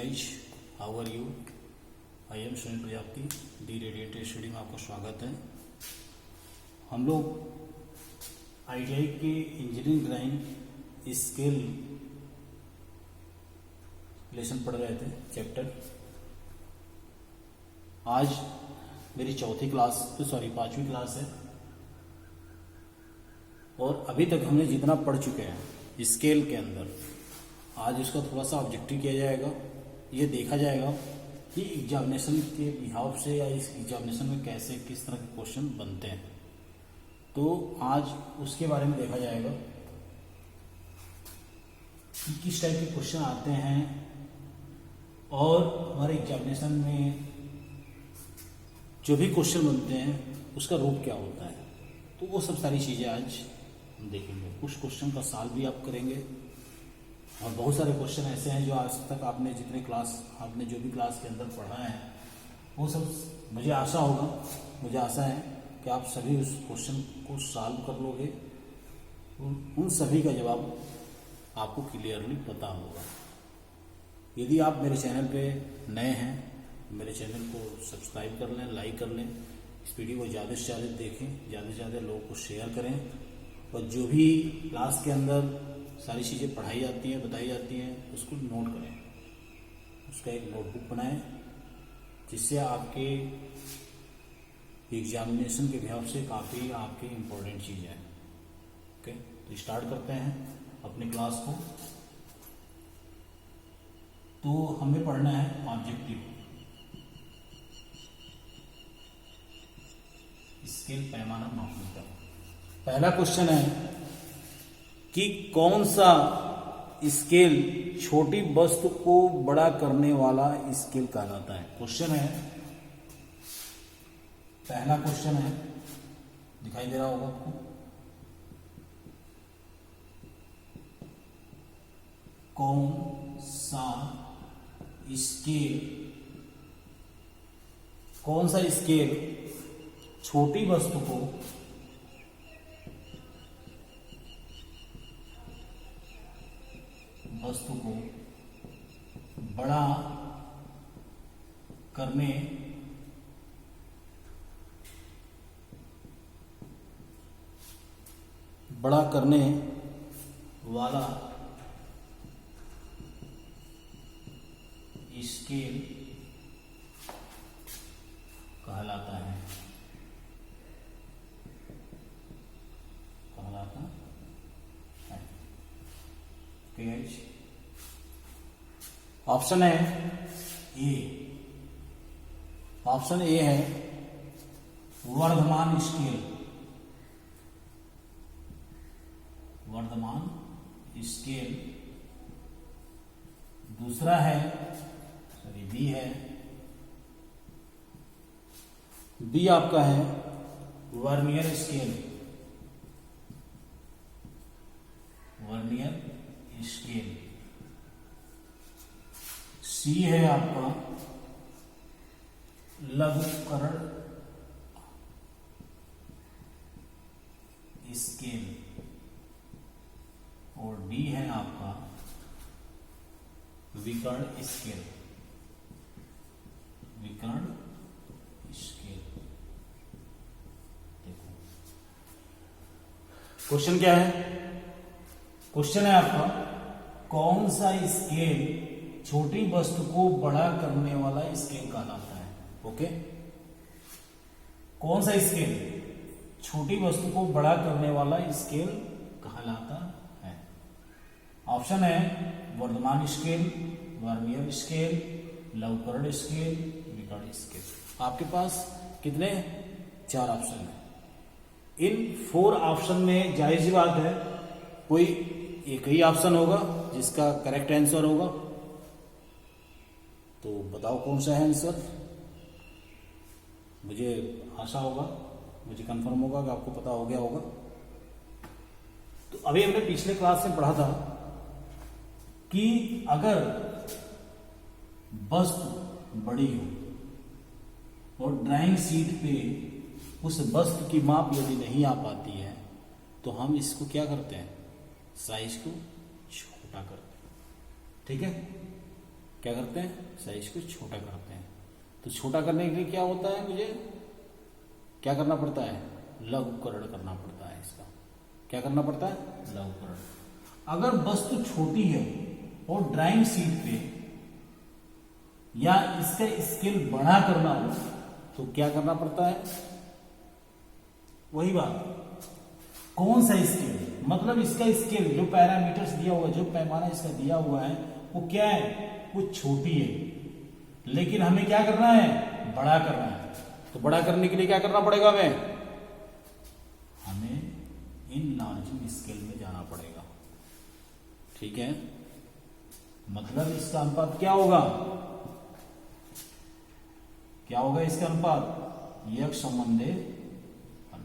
Guys, how are you? I am Sunil Prajapati, D radiated study में आपका स्वागत है। हम लोग आईटीआई के इंजीनियरिंग ड्राइंग स्केल लेसन पढ़ रहे थे, चैप्टर। आज मेरी पांचवी क्लास है और अभी तक हमने जितना पढ़ चुके हैं स्केल के अंदर, आज इसका थोड़ा सा ऑब्जेक्टिव किया जाएगा। ये देखा जाएगा कि एग्जामिनेशन के बिहाव से या इस एग्जामिनेशन में कैसे किस तरह के क्वेश्चन बनते हैं, तो आज उसके बारे में देखा जाएगा कि किस टाइप के क्वेश्चन आते हैं और हमारे एग्जामिनेशन में जो भी क्वेश्चन बनते हैं उसका रूप क्या होता है। तो वो सब सारी चीज़ें आज हम देखेंगे। कुछ क्वेश्चन का सॉल्व भी आप करेंगे और बहुत सारे क्वेश्चन ऐसे हैं जो आज तक आपने जो भी क्लास के अंदर पढ़ा है वो सब मुझे आशा है कि आप सभी उस क्वेश्चन को सॉल्व कर लोगे। उन सभी का जवाब आपको क्लियरली पता होगा। यदि आप मेरे चैनल पे नए हैं, मेरे चैनल को सब्सक्राइब कर लें, लाइक कर लें, इस वीडियो को ज़्यादा से ज़्यादा देखें, ज़्यादा से ज़्यादा लोगों को शेयर करें और जो भी क्लास के अंदर सारी चीज़ें पढ़ाई जाती हैं, बताई जाती हैं, उसको नोट करें। उसका एक नोटबुक बनाएं जिससे आपके एग्जामिनेशन के हिसाब से काफ़ी आपके इम्पोर्टेंट चीज़ है। ओके, तो स्टार्ट करते हैं अपनी क्लास को। तो हमें पढ़ना है ऑब्जेक्टिव स्केल, पैमाना मापने का। पहला क्वेश्चन है कि कौन सा स्केल छोटी वस्तु को बड़ा करने वाला स्केल कहलाता है। क्वेश्चन है, पहला क्वेश्चन है, दिखाई दे रहा होगा आपको। कौन सा स्केल छोटी वस्तु को बड़ा करने वाला स्केल कहलाता है। ऑप्शन है ए। ऑप्शन ए है वर्धमान स्केल। दूसरा है, बी है। बी आपका है वर्नियर स्केल। सी है आपका लघुकरण स्केल और डी है आपका विकर्ण स्केल। देखो क्वेश्चन क्या है। क्वेश्चन है आपका, कौन सा स्केल छोटी वस्तु को बड़ा करने वाला स्केल कहलाता है। ओके, कौन सा स्केल छोटी वस्तु को बड़ा करने वाला स्केल कहलाता है। ऑप्शन है वर्धमान स्केल, वर्नियर स्केल, लघुकरण स्केल, विकर्ण स्केल। आपके पास कितने? 4 ऑप्शन है। इन 4 ऑप्शन में जायज सी बात है कोई एक ही ऑप्शन होगा जिसका करेक्ट आंसर होगा। तो बताओ कौन सा है आंसर। मुझे आशा होगा, मुझे कंफर्म होगा कि आपको पता हो गया होगा। तो अभी हमने पिछले क्लास में पढ़ा था कि अगर वस्तु बड़ी हो और ड्राइंग शीट पे उस वस्तु की माप यदि नहीं आ पाती है तो हम इसको क्या करते हैं, साइज को छोटा करते हैं। ठीक है, क्या करते हैं, साइज को छोटा करते हैं। तो छोटा करने के लिए क्या होता है, मुझे क्या करना पड़ता है, लघुकरण करना पड़ता है। इसका क्या करना पड़ता है, लघुकरण। अगर वस्तु छोटी है और ड्राइंग शीट पे या इसका स्केल बड़ा करना हो तो क्या करना पड़ता है, वही बात, कौन सा स्केल, मतलब इसका स्केल जो पैरामीटर्स दिया हुआ है, जो पैमाना इसका दिया हुआ है वो क्या है, वो छोटी है, लेकिन हमें क्या करना है, बड़ा करना है। तो बड़ा करने के लिए क्या करना पड़ेगा, हमें इनलार्जिंग स्केल में जाना पड़ेगा। ठीक है, मतलब इसका अनुपात क्या होगा, क्या होगा इसका अनुपात, एक संबंधे 1,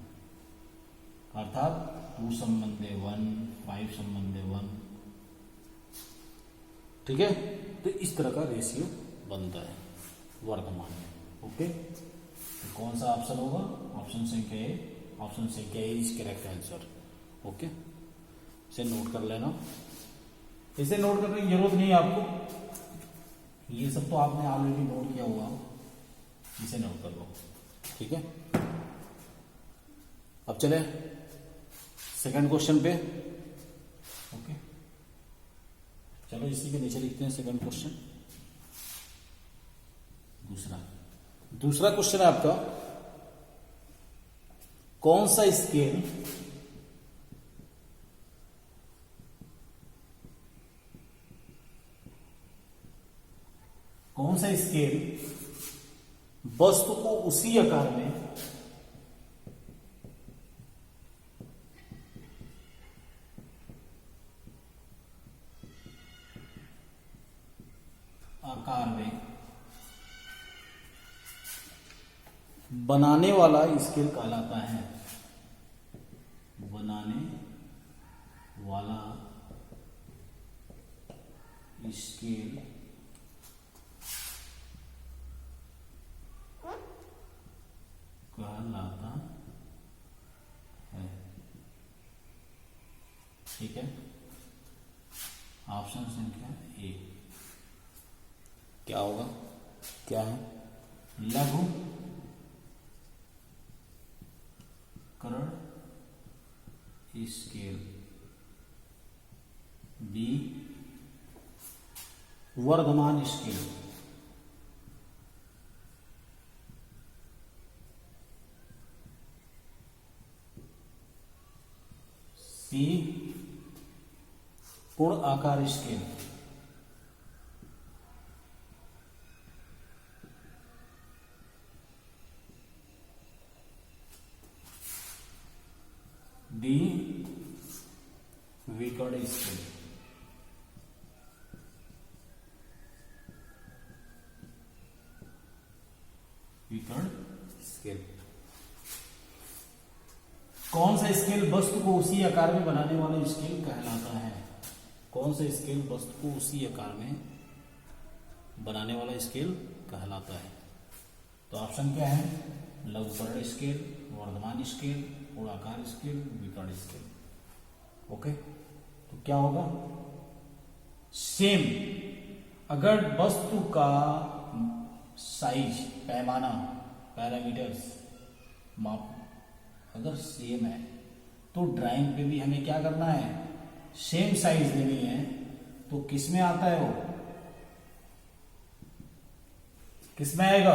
अर्थात 2 संबंधे 1, 5 संबंधे 1। ठीक है, तो इस तरह का रेशियो बनता है वर्तमान में। ओके, तो कौन सा ऑप्शन होगा, ऑप्शन संख्या ए, ऑप्शन संख्या ए इज करेक्ट आंसर। ओके, इसे नोट कर लेना। इसे नोट करने की जरूरत नहीं है आपको, ये सब तो आपने ऑलरेडी नोट किया हुआ, इसे नोट कर लो। ठीक है, अब चले सेकंड क्वेश्चन पे। ओके, चलो इसी के नीचे लिखते हैं सेकंड क्वेश्चन। दूसरा क्वेश्चन है आपका, कौन सा स्केल वस्तु को उसी आकार में बनाने वाला स्केल कहलाता है, बनाने वाला स्केल कहलाता है। ठीक है, ऑप्शन संख्या ए क्या होगा, क्या है, लघु करण स्केल, बी वर्धमान स्केल, सी पूर्ण आकार स्केल, डी विकर्ण स्केल। विकर्ण स्केल कौन सा स्केल वस्तु को उसी आकार में बनाने वाला स्केल कहलाता है, कौन सा स्केल वस्तु को उसी आकार में बनाने वाला स्केल कहलाता है। तो ऑप्शन क्या है, लघुकरण स्केल, वर्धमान स्केल, पूर्णाकार स्केल, विकर्ण स्केल। ओके, तो क्या होगा, सेम, अगर वस्तु का साइज, पैमाना, पैरामीटर्स, माप अगर सेम है तो ड्राइंग पे भी हमें क्या करना है, सेम साइज लेनी है। तो किस में आता है, वो किस में आएगा,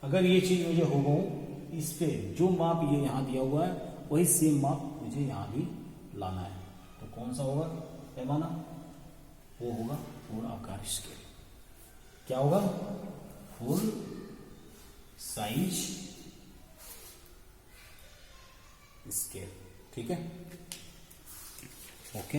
अगर ये चीज मुझे हो इस पे जो माप ये यहां दिया हुआ है वही सेम माप मुझे यहां भी लाना है। तो कौन सा होगा पैमाना, वो होगा पूर्ण आकार स्केल। क्या होगा, फुल साइज स्केल। ठीक है, ओके,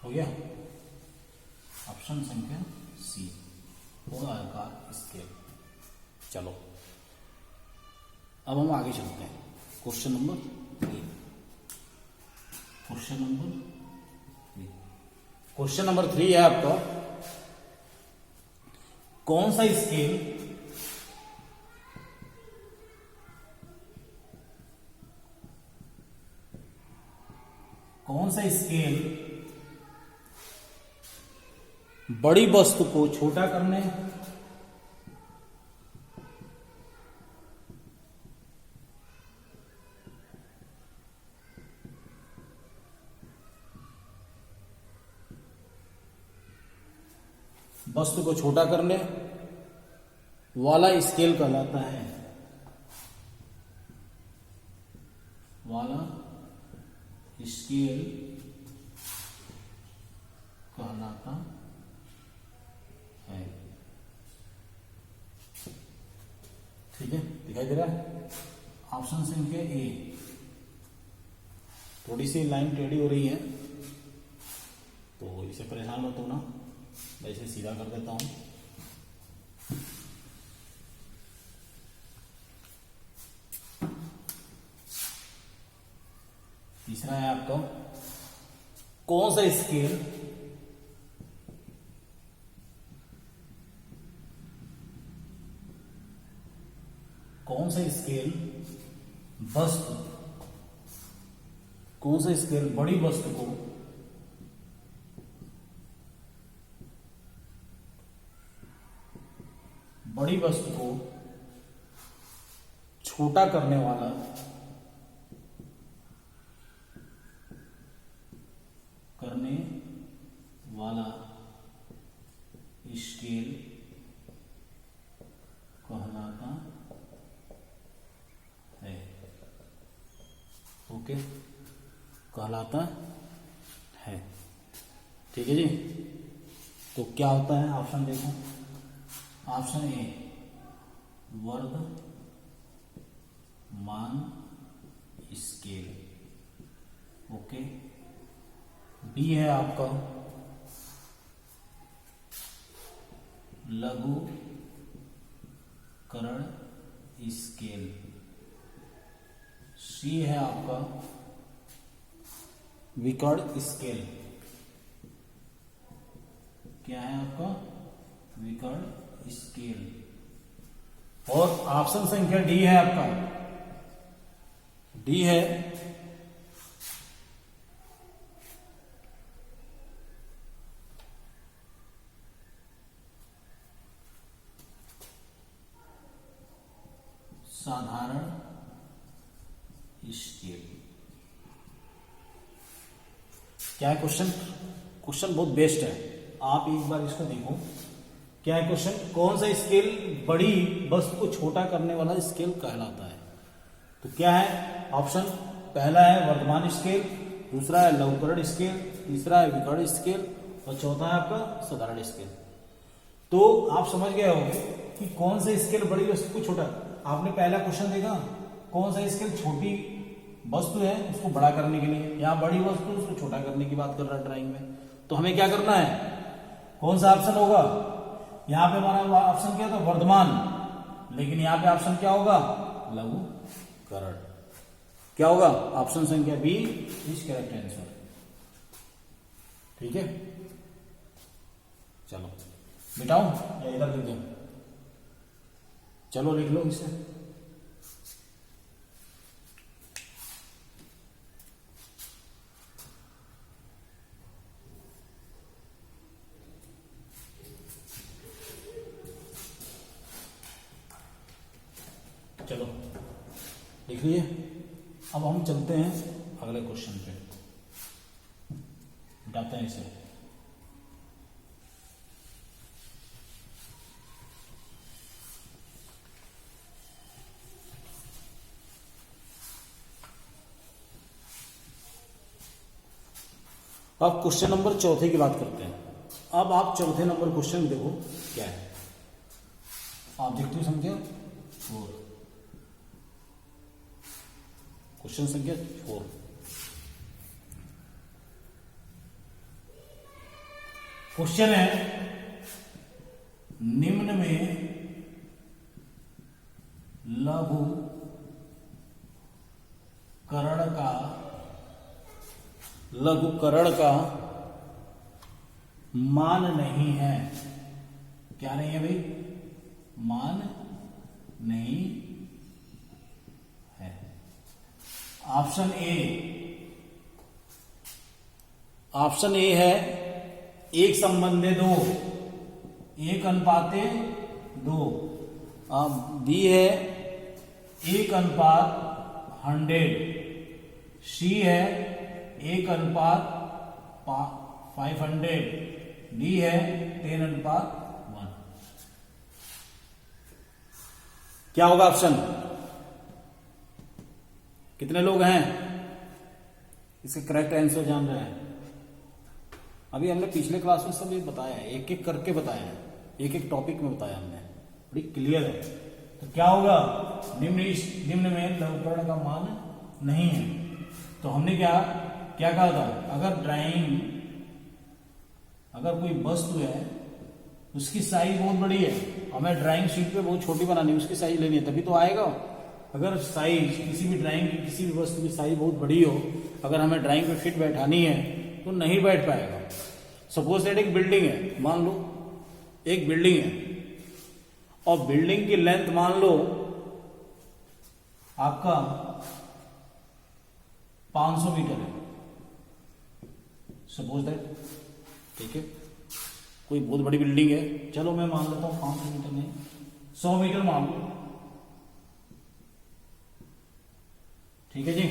हो गया। ऑप्शन संख्या सी पूर्ण आकार स्केल। चलो अब हम आगे चलते हैं, क्वेश्चन नंबर 3। क्वेश्चन नंबर 3 है आपका, कौन सा स्केल कौन सा स्केल बड़ी वस्तु को छोटा करने वस्तु को छोटा करने वाला स्केल कहलाता है, वाला स्केल कहलाता है। ठीक है, दिखाई दे रहा है। ऑप्शन संख्या ए। थोड़ी सी लाइन टेढ़ी हो रही है तो इसे परेशान मत होना, मैं इसे सीधा कर देता हूं। तीसरा है आपका, कौन सा स्केल वस्तु, कौन सा स्केल बड़ी वस्तु को छोटा करने वाला स्केल कहलाता है। ओके, कहलाता है। ठीक है जी। तो क्या होता है, ऑप्शन देखो। ऑप्शन ए वर्धमान स्केल। ओके। बी है आपका लघुकरण स्केल। सी है आपका विकर्ण स्केल। क्या है आपका, विकर्ण स्केल। और ऑप्शन संख्या डी है आपका, डी है साधारण स्केल। क्या है क्वेश्चन? क्वेश्चन बहुत बेस्ट है, आप एक बार इसको देखो। क्या है क्वेश्चन? कौन सा स्केल बड़ी वस्तु को छोटा करने वाला स्केल कहलाता है? तो क्या है ऑप्शन? पहला है वर्धमान स्केल, दूसरा है लघुकरण स्केल, तीसरा है विकर्ण स्केल और चौथा है आपका साधारण स्केल। तो आप समझ गए होंगे कि कौन सा स्केल बड़ी वस्तु को छोटा। आपने पहला क्वेश्चन देखा, कौन सा स्केल छोटी वस्तु है उसको बड़ा करने के लिए, यहाँ बड़ी वस्तु उसको छोटा करने की बात कर रहा है ड्राइंग में। तो हमें क्या करना है, कौन सा ऑप्शन होगा? यहाँ पे हमारा ऑप्शन क्या था, वर्धमान, लेकिन यहाँ पे ऑप्शन क्या होगा, लघुकरण। क्या होगा? ऑप्शन संख्या बी इज करेक्ट आंसर। ठीक है, चलो मिटाओ या इधर लिख दो, चलो लिख लो इसे। चलो लिख लिए। अब हम चलते हैं अगले क्वेश्चन पे, मिटाते हैं इसे। अब क्वेश्चन नंबर चौथे की बात करते हैं। अब आप चौथे नंबर क्वेश्चन देखो क्या है। ऑब्जेक्टिव संख्या 4, क्वेश्चन संख्या 4। क्वेश्चन है, निम्न में लघुकरण का मान नहीं है। क्या नहीं है भाई? मान नहीं है। ऑप्शन ए ऑप्शन ए है 1:2, 1:2। बी है 1:100। सी है 1:500। डी है 10:1। क्या होगा ऑप्शन? कितने लोग हैं इसके करेक्ट आंसर जान रहे हैं? अभी हमने पिछले क्लास में सब ये बताया है, एक एक करके बताया है, एक एक टॉपिक में बताया हमने, बड़ी क्लियर है। तो क्या होगा? निम्न में लघुकरण का मान नहीं है। तो हमने क्या कहा था? अगर कोई वस्तु है उसकी साइज बहुत बड़ी है, हमें ड्राइंग शीट पे बहुत छोटी बनानी है, उसकी साइज लेनी है, तभी तो आएगा। अगर साइज किसी भी ड्राइंग की, किसी भी वस्तु की साइज बहुत बड़ी हो, अगर हमें ड्राइंग पे फिट बैठानी है तो नहीं बैठ पाएगा। सपोज दैट एक बिल्डिंग है, मान लो एक बिल्डिंग है, और बिल्डिंग की लेंथ मान लो आपका 500 मीटर है, सपोज दैट, ठीक है। कोई बहुत बड़ी बिल्डिंग है, चलो मैं मान लेता हूं 500 मीटर नहीं, 100 मीटर मान लो, ठीक है जी।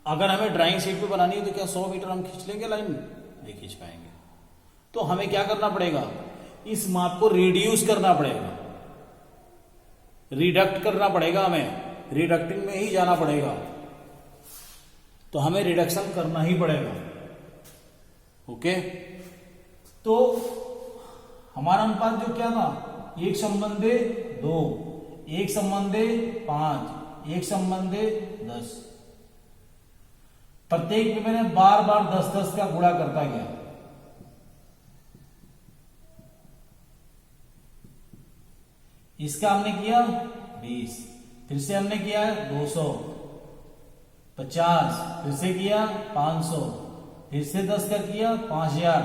अगर हमें ड्राइंग शीट पे बनानी है तो क्या 100 मीटर हम खींच लेंगे लाइन में? नहीं खींच पाएंगे। तो हमें क्या करना पड़ेगा? इस माप को रिड्यूस करना पड़ेगा, रिडक्ट करना पड़ेगा, हमें रिडक्टिंग में ही जाना पड़ेगा। तो हमें रिडक्शन करना ही पड़ेगा। ओके, तो हमारा अनुपात जो क्या था? 1:2, 1:5, 1:10। प्रत्येक में मैंने बार 10-10 का गुणा करता गया। इसका हमने किया 20, फिर से हमने किया 250, फिर से किया 500, फिर से 10 का किया 5000,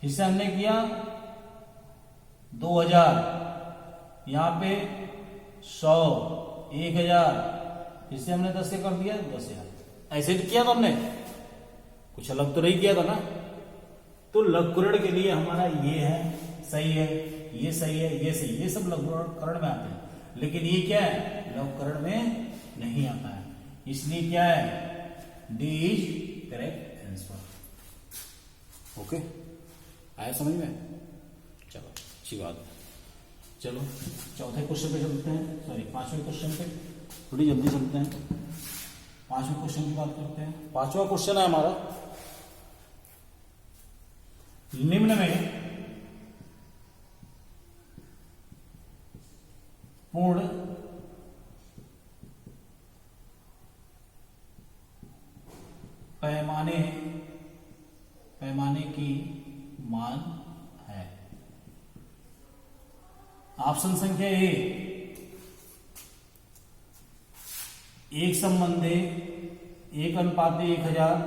फिर से हमने किया 2000, यहां पे 100, 1000, फिर से हमने 10 से कर दिया 10,000। ऐसे किया था हमने, कुछ अलग तो नहीं किया था ना। तो लघुकरण के लिए हमारा ये है सही है, ये सही है, ये सही, ये सब लघुकरण में आते हैं। लेकिन ये क्या है? लघुकरण में नहीं आता है। इसलिए क्या है? D is correct answer. Okay, आया समझ में? चलो अच्छी बात। चलो चौथे क्वेश्चन पे चलते हैं, सॉरी 5वें क्वेश्चन पे, थोड़ी जल्दी चलते हैं। 5वें क्वेश्चन की बात करते हैं। 5वां क्वेश्चन है हमारा, निम्न में पूर्ण पैमाने की मान है। ऑप्शन संख्या ए 1:1000,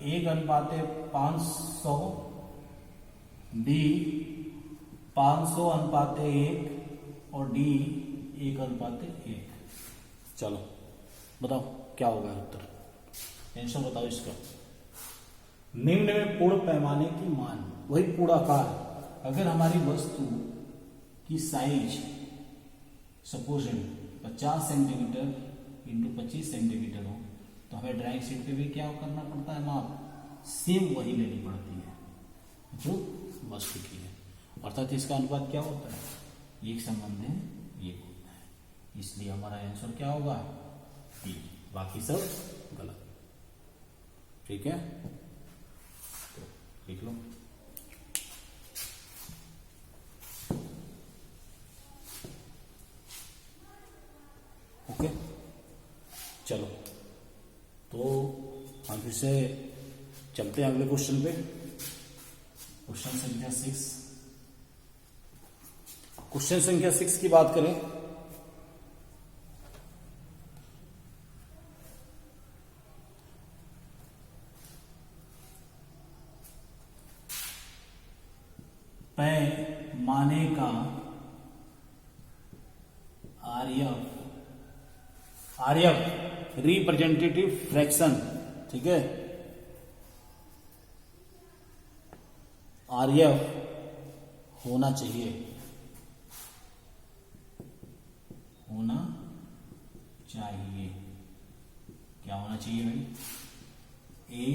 1:500, बी 500:1 और डी 1:1। चलो बताओ क्या होगा उत्तर, आंसर बताओ इसका। निम्न में पूर्ण पैमाने की मान, वही पूर्णाकार। अगर हमारी वस्तु की size suppose 50 centimetre into 25 centimetre हो, तो हमें ड्राइंग शीट पे भी क्या करना पड़ता है? माप सेम वही लेनी पड़ती है जो वस्तु की है। अर्थात इसका अनुपात क्या होता है? 1:1 होता है। इसलिए हमारा आंसर क्या होगा? डी। बाकी सब गलत। ठीक है, तो लिख लो। ओके, चलो तो हम फिर से चलते हैं अगले क्वेश्चन पे। क्वेश्चन संख्या 6। क्वेश्चन संख्या 6 की बात करें, पैमाने का आर्यव रिप्रेजेंटेटिव फ्रैक्शन ठीक है। आरएफ होना चाहिए, होना चाहिए, क्या होना चाहिए भाई? ए,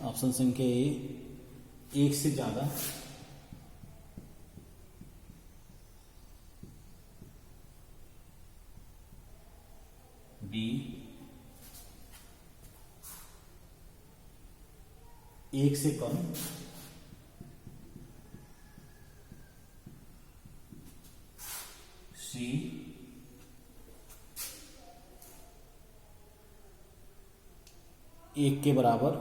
ऑप्शन संख्या ए, एक से ज्यादा बी, एक से कम सी, एक के बराबर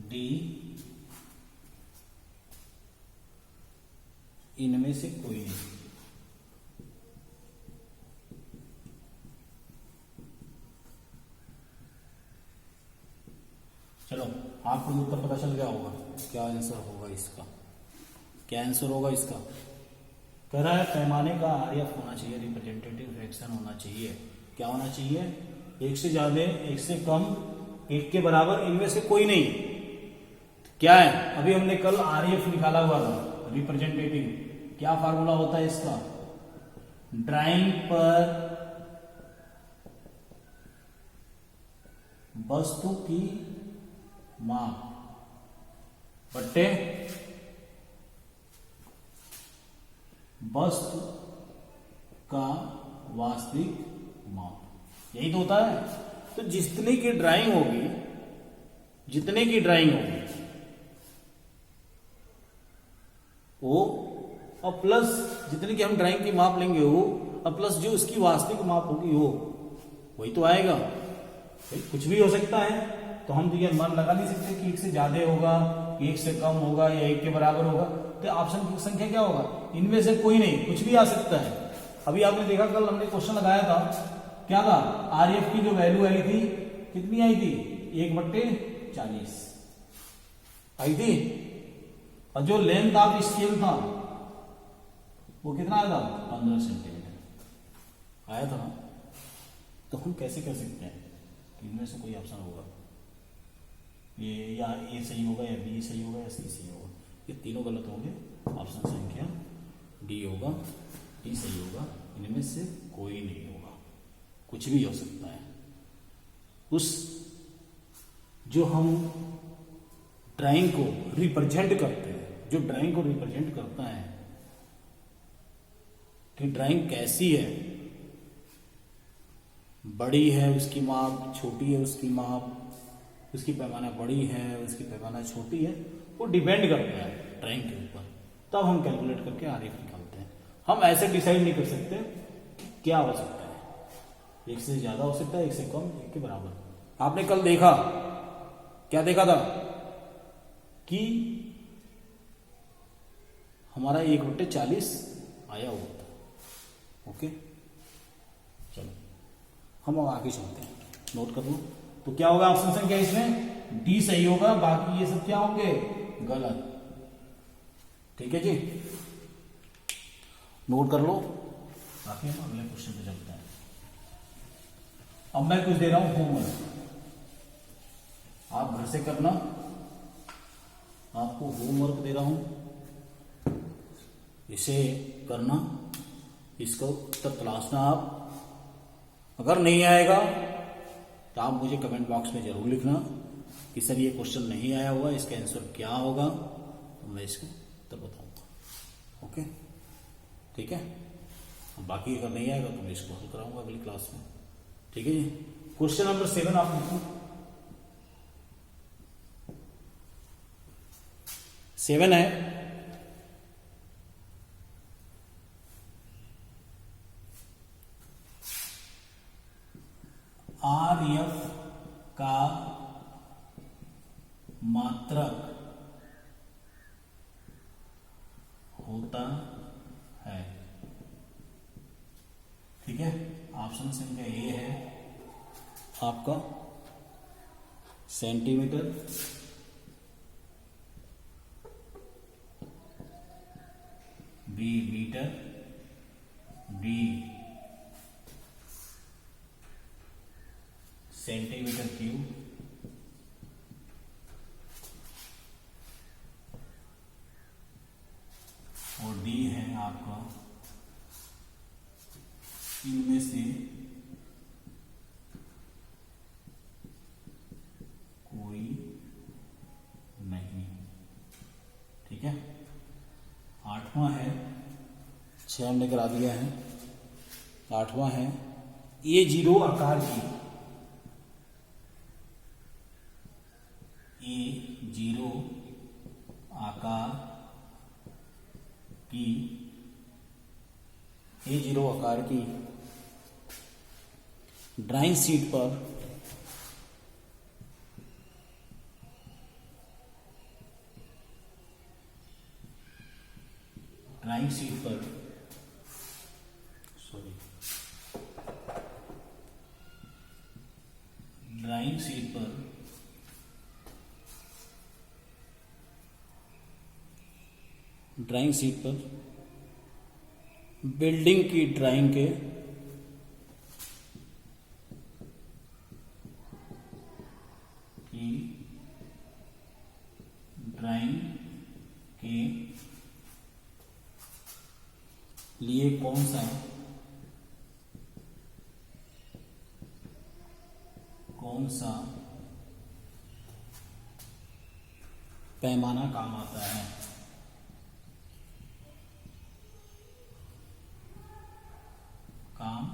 डी, इनमें से कोई नहीं। चलो आपको उत्तर पता चल गया होगा, क्या आंसर होगा इसका? क्या आंसर होगा इसका? कह रहा है पैमाने का आरएफ होना चाहिए, रिप्रेजेंटेटिव फ्रैक्शन होना चाहिए। क्या होना चाहिए? एक से ज्यादा, एक से कम, एक के बराबर, इनमें से कोई नहीं। क्या है? अभी हमने कल आरएफ निकाला हुआ था, रिप्रेजेंटेटिव। क्या फार्मूला होता है इसका? ड्राइंग पर वस्तु की माप बट्टे वस्तु का वास्तविक माप, यही तो होता है। तो जितने की ड्राइंग होगी, जितने की ड्राइंग होगी वो, और प्लस जितने की हम ड्राइंग की माप लेंगे वो, और प्लस जो उसकी वास्तविक माप होगी वो, वही तो आएगा। कुछ भी हो सकता है, तो हम तो ये अनुमान लगा नहीं सकते कि एक से ज्यादा होगा, एक से कम होगा, या एक के बराबर होगा। तो ऑप्शन की संख्या क्या होगा? इनमें से कोई नहीं, कुछ भी आ सकता है। अभी आपने देखा कल हमने क्वेश्चन लगाया था, क्या था? आरएफ की जो वैल्यू आई थी, कितनी आई थी? 1/40 आई थी। और जो लेंथ ऑफ स्केल था वो कितना आया था? 15 सेंटीमीटर आया था ना। तो हम कैसे कर सकते हैं कि इनमें से कोई ऑप्शन होगा, ये या ए सही होगा, या बी सही होगा, या सी सही होगा? ये तीनों गलत होंगे। ऑप्शन संख्या डी होगा, डी सही होगा। इनमें से कोई नहीं होगा, कुछ भी हो सकता है। उस जो हम ड्राइंग को रिप्रेजेंट करते हैं, जो ड्राइंग को रिप्रेजेंट करता है कि ड्राइंग कैसी है, बड़ी है उसकी माप, छोटी है उसकी माप, उसकी पैमाना बड़ी है, उसकी पैमाना छोटी है, वो डिपेंड करता है ड्राइंग के ऊपर। तब हम कैलकुलेट करके आरएफ निकालते हैं। हम ऐसे डिसाइड नहीं कर सकते क्या हो सकता है, एक से ज्यादा हो सकता है, एक से कम, एक के बराबर। आपने कल देखा, क्या देखा था कि हमारा 1/40 आया हुआ था। ओके, चलो हम आगे चलते हैं, नोट कर लो। तो क्या होगा ऑप्शन संख्या इसमें? डी सही होगा, बाकी ये सब क्या होंगे? गलत। ठीक है जी, नोट कर लो। बाकी हम अगले क्वेश्चन पे चलते हैं। अब मैं कुछ दे रहा हूं होमवर्क, आप घर से करना। आपको होमवर्क दे रहा हूं, इसे करना, इसको उत्तर तलाशना आप। अगर नहीं आएगा तो आप मुझे कमेंट बॉक्स में जरूर लिखना कि सर ये क्वेश्चन नहीं आया हुआ, इसका आंसर क्या होगा, तो मैं इसको उत्तर बताऊंगा। ओके, ठीक है। बाकी अगर नहीं आएगा तो मैं इसको हल कराऊंगा अगली क्लास में। ठीक है जी। क्वेश्चन नंबर 7 आप लिखो। 7 है, आरएफ का मात्रक होता है। ठीक है, ऑप्शन संख्या ए है आपका centimetre, B metre, D centimetre cube, और डी है आपका इनमें से कोई नहीं। ठीक है। आठवां है, 6 हमने करा दिया है। आठवां है A0 आकार की, A0 आकार की, A0 आकार की ड्राइंग शीट पर ड्राइंग शीट पर ड्राइंग शीट पर बिल्डिंग की ड्राइंग के लिए कौन सा पैमाना काम आता है? काम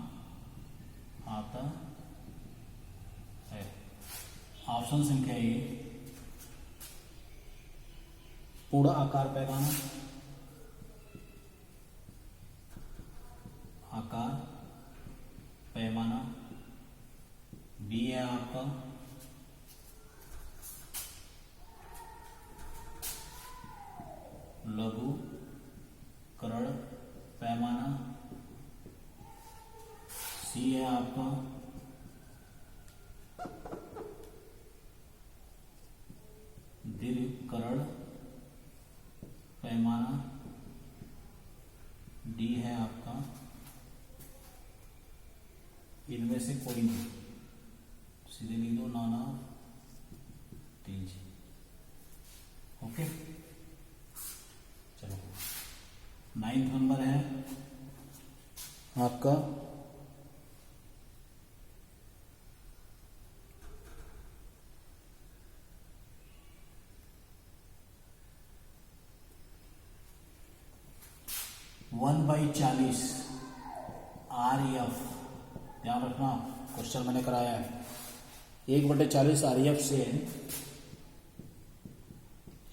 आता है। ऑप्शन संख्या ए पूर्ण आकार पैमाना, आकार पैमाना। बी है आपका लघु करण पैमाना। सी है आपका दीर्घकरण पैमाना। डी है आपका इनमें से कोई नहीं। सीधे लिख दो नाना तेज। ओके, चलो 9th नंबर है आपका वन बाई 40 RF। ध्यान रखना, क्वेश्चन मैंने कराया है। 1/40 RF से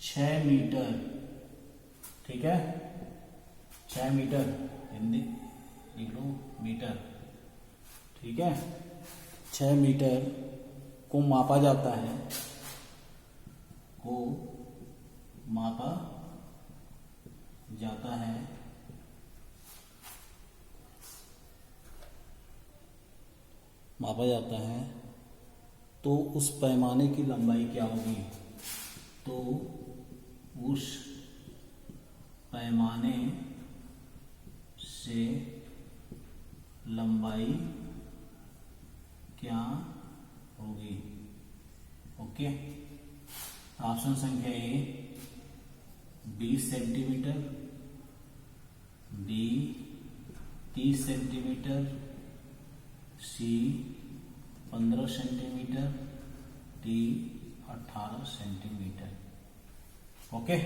6 मीटर। ठीक है, 6 मीटर, हिंदी लिख लो मीटर। ठीक है, 6 मीटर को मापा जाता है, को मापा जाता है तो उस पैमाने की लंबाई क्या होगी? तो उस पैमाने से लंबाई क्या होगी? ओके, ऑप्शन संख्या ए 20 सेंटीमीटर, बी 30 सेंटीमीटर, सी 15 सेंटीमीटर, डी 18 सेंटीमीटर। ओके,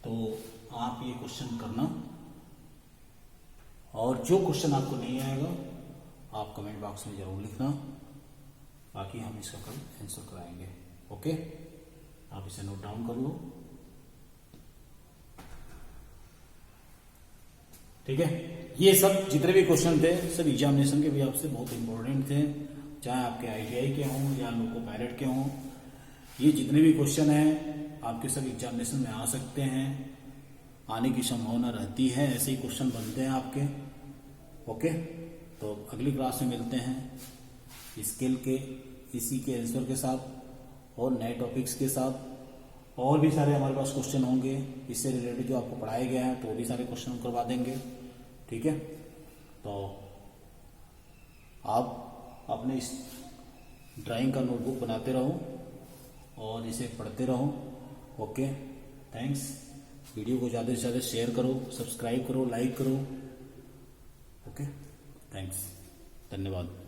तो आप ये क्वेश्चन करना, और जो क्वेश्चन आपको नहीं आएगा आप कमेंट बॉक्स में जरूर लिखना, बाकी हम इसका कल आंसर कराएंगे। ओके, आप इसे नोट डाउन कर लो। ठीक है, ये सब जितने भी क्वेश्चन थे सब एग्जामिनेशन के भी आपसे बहुत इंपॉर्टेंट थे, चाहे आपके ITI के हों या लोको पायलट के हों। ये जितने भी क्वेश्चन हैं आपके सब एग्जामिनेशन में आ सकते हैं, आने की संभावना रहती है, ऐसे ही क्वेश्चन बनते हैं आपके। ओके, तो अगली क्लास में मिलते हैं स्केल के इसी के आंसर के साथ और नए टॉपिक्स के साथ। और भी सारे हमारे पास क्वेश्चन होंगे इससे रिलेटेड जो आपको पढ़ाए गए हैं, तो वो भी सारे क्वेश्चन हम करवा देंगे। ठीक है, तो आप अपने इस ड्राइंग का नोटबुक बनाते रहो और इसे पढ़ते रहो। Okay, thanks. वीडियो को ज़्यादा से ज़्यादा शेयर करो, सब्सक्राइब करो, लाइक करो। ओके, थैंक्स, धन्यवाद।